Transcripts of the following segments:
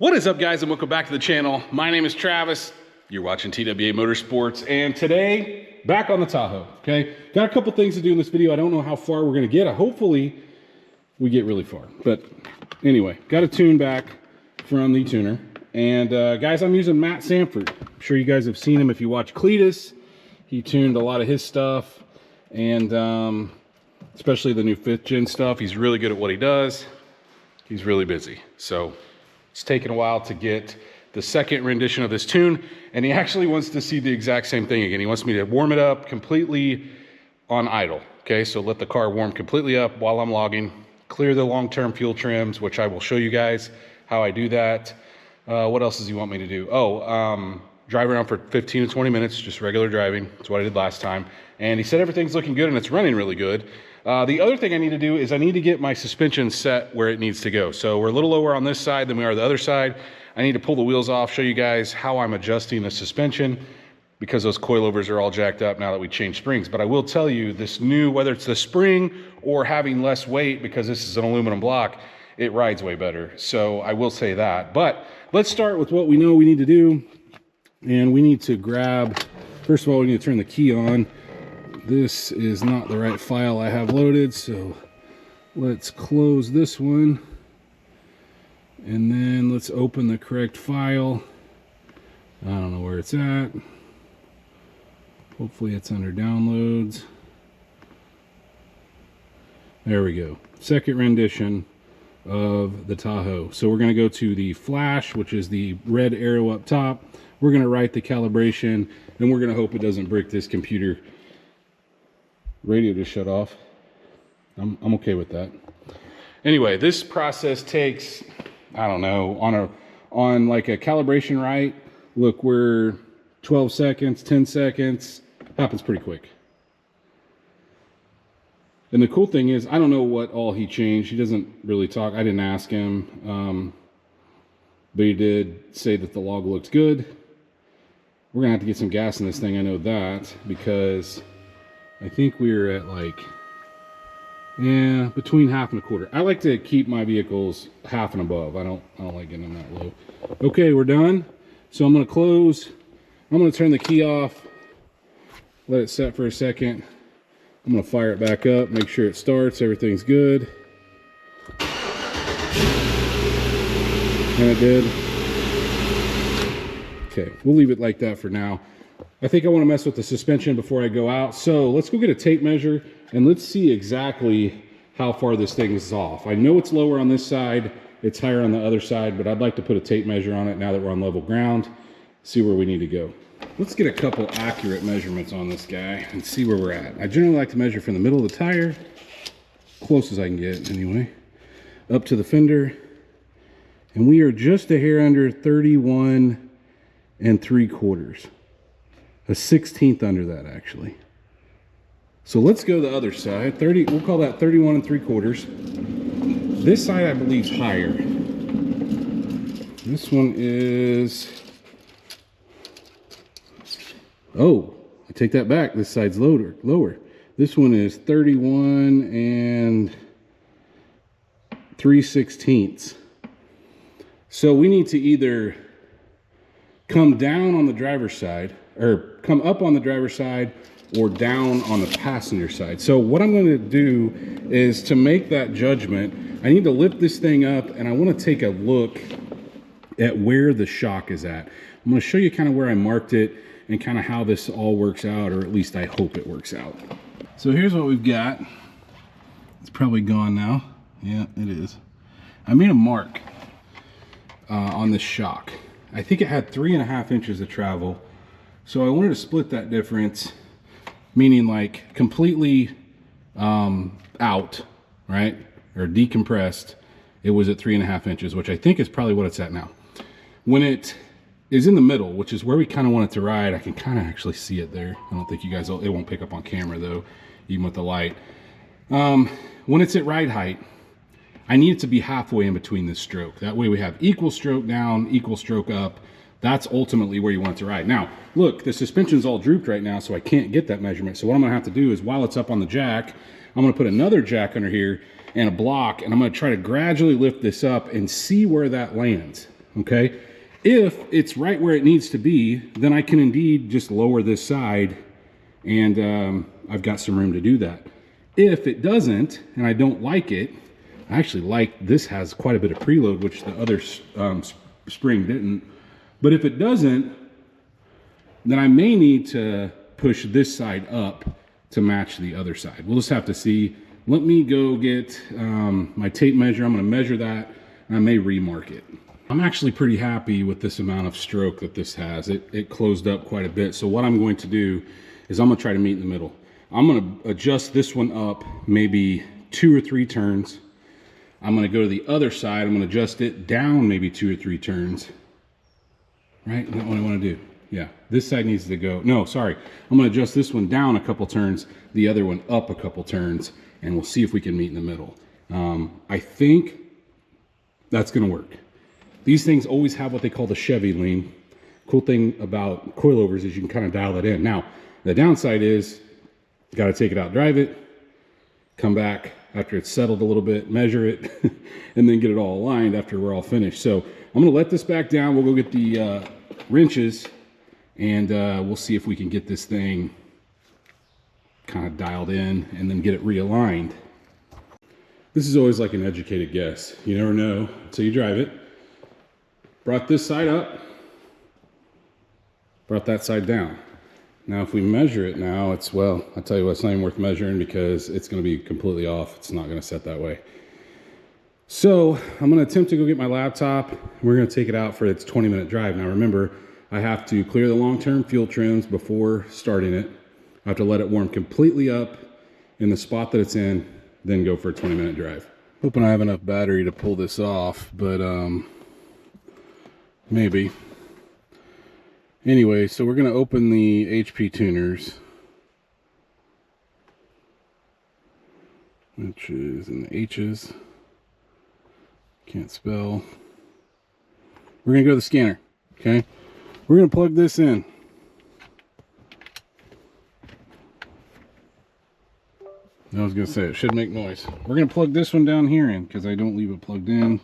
What is up, guys, and welcome back to the channel. My name is Travis. You're watching TWA Motorsports, and today, back on the Tahoe, okay? Got a couple things to do in this video. I don't know how far we're gonna get. Hopefully, we get really far. But anyway, got a tune back from the tuner. And guys, I'm using Matt Sanford. I'm sure you guys have seen him if you watch Cletus. He tuned a lot of his stuff, and especially the new 5th gen stuff. He's really good at what he does. He's really busy. So it's taken a while to get the second rendition of this tune, and he actually wants to see the exact same thing again. He wants me to warm it up completely on idle, okay? So let the car warm completely up while I'm logging, clear the long-term fuel trims, which I will show you guys how I do that. What else does he want me to do? Drive around for 15 to 20 minutes, just regular driving. That's what I did last time. And he said everything's looking good and it's running really good. The other thing I need to do is I need to get my suspension set where it needs to go. So we're a little lower on this side than we are the other side. I need to pull the wheels off, show you guys how I'm adjusting the suspension because those coilovers are all jacked up now that we changed springs. But I will tell you, this new, whether it's the spring or having less weight because this is an aluminum block, it rides way better. So I will say that. But let's start with what we know we need to do. And we need to grab, first of all, we need to turn the key on. This is not the right file I have loaded, so let's close this one. And then let's open the correct file. I don't know where it's at. Hopefully it's under downloads. There we go. Second rendition of the Tahoe. So we're going to go to the flash, which is the red arrow up top. We're going to write the calibration, and we're going to hope it doesn't break this computer. Radio just shut off. I'm okay with that. Anyway, this process takes, I don't know, on like a calibration right, look, we're 12 seconds, 10 seconds, happens pretty quick. And the cool thing is, I don't know what all he changed. He doesn't really talk. I didn't ask him, but he did say that the log looked good. We're gonna have to get some gas in this thing, I know that, because I think we were at like, yeah, between half and a quarter. I like to keep my vehicles half and above. I don't like getting them that low. Okay, we're done. So I'm gonna close. I'm gonna turn the key off, let it set for a second. I'm gonna fire it back up, make sure it starts, everything's good. And it did. Okay, we'll leave it like that for now. I think I want to mess with the suspension before I go out. So let's go get a tape measure and let's see exactly how far this thing is off. I know it's lower on this side, it's higher on the other side, but I'd like to put a tape measure on it now that we're on level ground, see where we need to go. Let's get a couple accurate measurements on this guy and see where we're at. I generally like to measure from the middle of the tire, close as I can get anyway, up to the fender. And we are just a hair under 31 3/4. A 16th under that, actually. So let's go the other side. 30, we'll call that 31 3/4. This side, I believe, is higher. This one is, oh, I take that back. This side's lower. This one is 31 3/16. So we need to either come down on the driver's side, or come up on the driver's side, or down on the passenger side. So what I'm going to do is, to make that judgment, I need to lift this thing up and I want to take a look at where the shock is at. I'm going to show you kind of where I marked it and kind of how this all works out, or at least I hope it works out. So here's what we've got. It's probably gone now. Yeah, it is. I made a mark on this shock. I think it had 3.5 inches of travel. So I wanted to split that difference, meaning like completely out, right? Or decompressed. It was at 3.5 inches, which I think is probably what it's at now. When it is in the middle, which is where we kind of want it to ride, I can kind of actually see it there. I don't think you guys, it won't pick up on camera though, even with the light. When it's at ride height, I need it to be halfway in between this stroke. That way we have equal stroke down, equal stroke up. That's ultimately where you want it to ride. Now, look, the suspension's all drooped right now, so I can't get that measurement. So what I'm gonna have to do is, while it's up on the jack, I'm gonna put another jack under here and a block, and I'm gonna try to gradually lift this up and see where that lands, okay? If it's right where it needs to be, then I can indeed just lower this side, and I've got some room to do that. If it doesn't, and I don't like it, I actually like this has quite a bit of preload, which the other spring didn't. But if it doesn't, then I may need to push this side up to match the other side. We'll just have to see. Let me go get my tape measure. I'm gonna measure that, and I may remark it. I'm actually pretty happy with this amount of stroke that this has. It closed up quite a bit. So what I'm going to do is I'm gonna try to meet in the middle. I'm gonna adjust this one up maybe 2 or 3 turns. I'm gonna go to the other side. I'm gonna adjust it down maybe 2 or 3 turns. Right, is that what I wanna do? Yeah, this side needs to go, no, sorry. I'm gonna adjust this one down a couple turns, the other one up a couple turns, and we'll see if we can meet in the middle. I think that's gonna work. These things always have what they call the Chevy lean. Cool thing about coilovers is you can kind of dial that in. Now, the downside is you gotta take it out, drive it, come back after it's settled a little bit, measure it, and then get it all aligned after we're all finished. So I'm gonna let this back down. We'll go get the wrenches, and we'll see if we can get this thing kind of dialed in and then get it realigned. This is always like an educated guess. You never know until you drive it. Brought this side up, brought that side down. Now if we measure it now, it's, well, I tell you what, it's not even worth measuring because it's gonna be completely off. It's not gonna set that way. So I'm gonna attempt to go get my laptop. We're gonna take it out for its 20-minute drive. Now remember, I have to clear the long-term fuel trims before starting it. I have to let it warm completely up in the spot that it's in, then go for a 20-minute drive. Hoping I have enough battery to pull this off, but maybe. Anyway, so we're gonna open the HP tuners, which is in the H's. Can't spell. We're gonna go to the scanner, okay? We're gonna plug this in. I was gonna say it should make noise. We're gonna plug this one down here in because I don't leave it plugged in.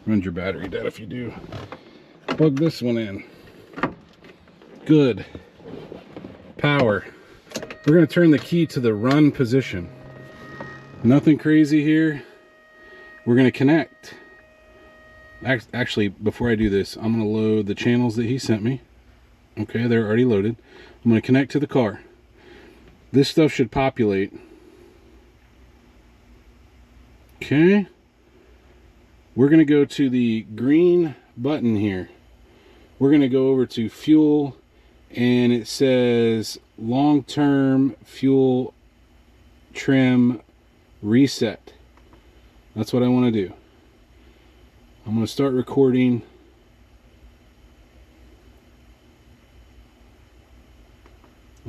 Runs your battery dead if you do. Plug this one in. Good. Power. We're gonna turn the key to the run position. Nothing crazy here. We're gonna connect. Actually, before I do this, I'm gonna load the channels that he sent me. Okay, they're already loaded. I'm gonna connect to the car. This stuff should populate. Okay. We're gonna go to the green button here. We're gonna go over to fuel, and it says long-term fuel trim reset. That's what I want to do. I'm going to start recording.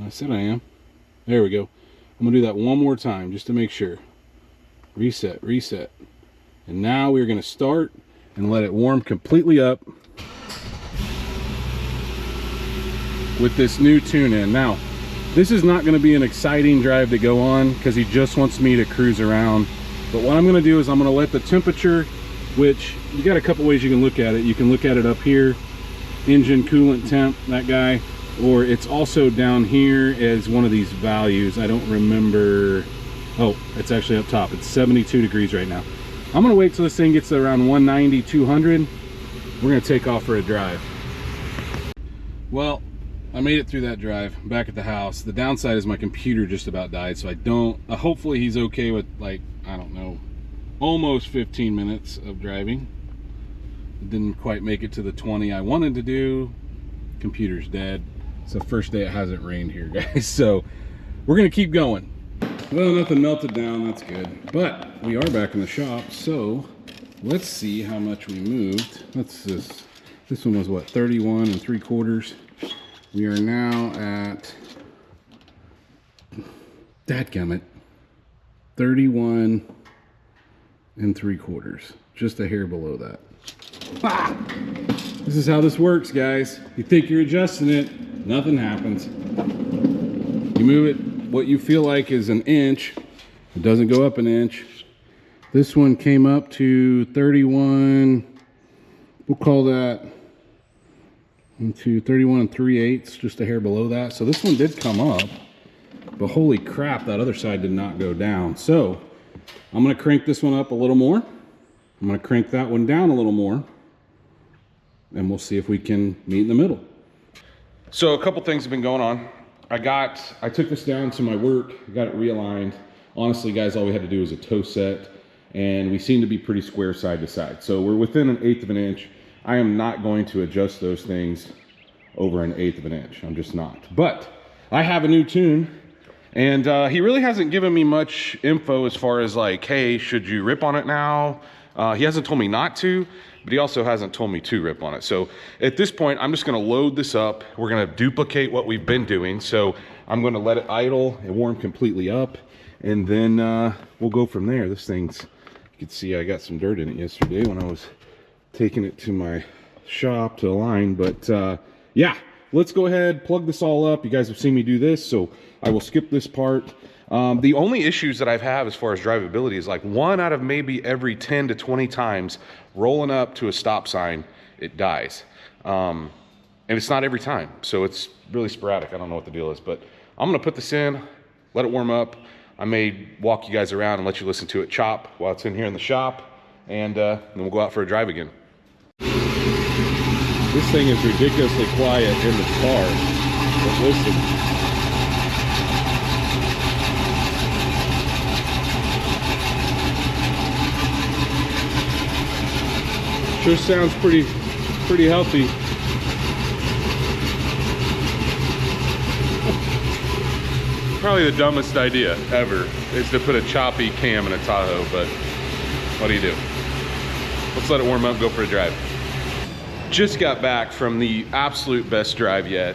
I said I am. There we go. I'm going to do that one more time just to make sure. Reset, reset. And now we're going to start and let it warm completely up with this new tune in. Now, this is not going to be an exciting drive to go on because he just wants me to cruise around. But what I'm going to do is I'm going to let the temperature, which you got a couple ways you can look at it. You can look at it up here, engine coolant temp, that guy, or it's also down here as one of these values. I don't remember. Oh, it's actually up top. It's 72 degrees right now. I'm going to wait till this thing gets to around 190, 200. We're going to take off for a drive. Well, I made it through that drive, back at the house. The downside is my computer just about died, so I don't, hopefully he's okay with, like, I don't know, almost 15 minutes of driving. Didn't quite make it to the 20 I wanted to do. Computer's dead. It's the first day it hasn't rained here, guys, so we're gonna keep going. Well, nothing melted down, that's good. But we are back in the shop, so let's see how much we moved. This one was what, 31 3/4. We are now at, dadgummit, 31 3/4. Just a hair below that. Ah! This is how this works, guys. You think you're adjusting it, nothing happens. You move it what you feel like is an inch. It doesn't go up an inch. This one came up to 31 We'll call that into 31 3/8, just a hair below that. So this one did come up, but holy crap, that other side did not go down. So I'm gonna crank this one up a little more. I'm gonna crank that one down a little more, and we'll see if we can meet in the middle. So a couple things have been going on. I took this down to my work, got it realigned. Honestly, guys, all we had to do was a toe set, and we seem to be pretty square side to side. So we're within 1/8 of an inch. I am not going to adjust those things over 1/8 of an inch. I'm just not. But I have a new tune, and he really hasn't given me much info as far as like, hey, should you rip on it now? He hasn't told me not to, but he also hasn't told me to rip on it. So at this point, I'm just gonna load this up. We're gonna duplicate what we've been doing. So I'm gonna let it idle and warm completely up, and then we'll go from there. This thing's, you can see I got some dirt in it yesterday when I was taking it to my shop to align, but yeah, let's go ahead, plug this all up. You guys have seen me do this, so I will skip this part. The only issues that I've had as far as drivability is like 1 out of maybe every 10 to 20 times rolling up to a stop sign, it dies. And it's not every time, so it's really sporadic. I don't know what the deal is, but I'm gonna put this in, let it warm up. I may walk you guys around and let you listen to it chop while it's in here in the shop, and then we'll go out for a drive again. This thing is ridiculously quiet in the car, but listen. Sure sounds pretty healthy. Probably the dumbest idea ever is to put a choppy cam in a Tahoe, but what do you do? Let's let it warm up, go for a drive. Just got back from the absolute best drive yet.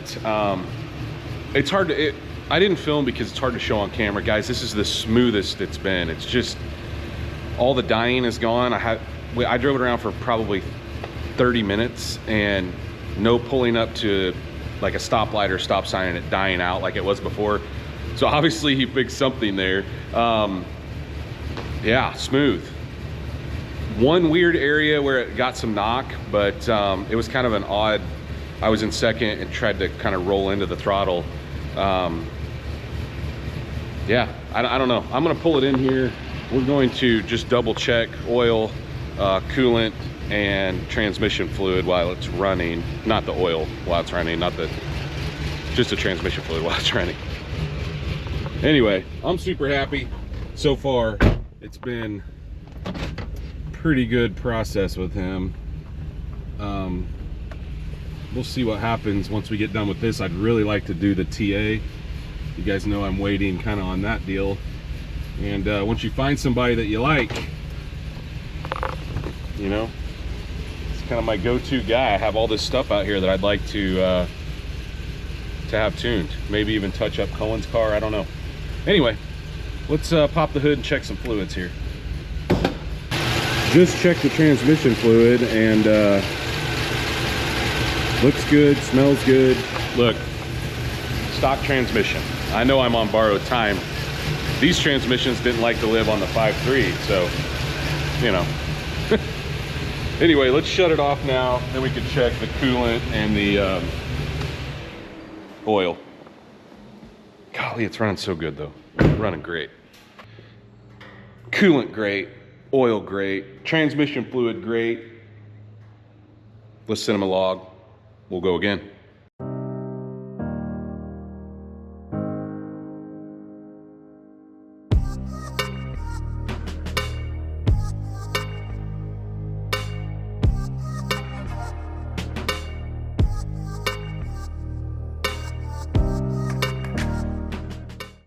It's hard to, I didn't film because it's hard to show on camera. Guys, this is the smoothest it's been. It's just, all the dying is gone. I drove it around for probably 30 minutes and no pulling up to like a stoplight or stop sign and it dying out like it was before. So obviously he fixed something there. Yeah, smooth. One weird area where it got some knock, but it was kind of an odd, I was in second and tried to kind of roll into the throttle. Yeah, I don't know. I'm gonna pull it in here. We're going to just double check oil, coolant, and transmission fluid while it's running. Not the oil while it's running, just the transmission fluid while it's running. Anyway, I'm super happy so far. It's been pretty good process with him. We'll see what happens once we get done with this. I'd really like to do the TA. You guys know I'm waiting kind of on that deal. And once you find somebody that you like, you know, it's kind of my go-to guy. I have all this stuff out here that I'd like to have tuned. Maybe even touch up Cohen's car, I don't know. Anyway, let's pop the hood and check some fluids here. Just checked the transmission fluid and looks good, smells good. Look, stock transmission. I know I'm on borrowed time. These transmissions didn't like to live on the 5.3, so, you know. Anyway, let's shut it off now, then we can check the coolant and the oil. Golly, it's running so good though. Running great. Coolant great, oil great, transmission fluid great. Let's send them a log. We'll go again.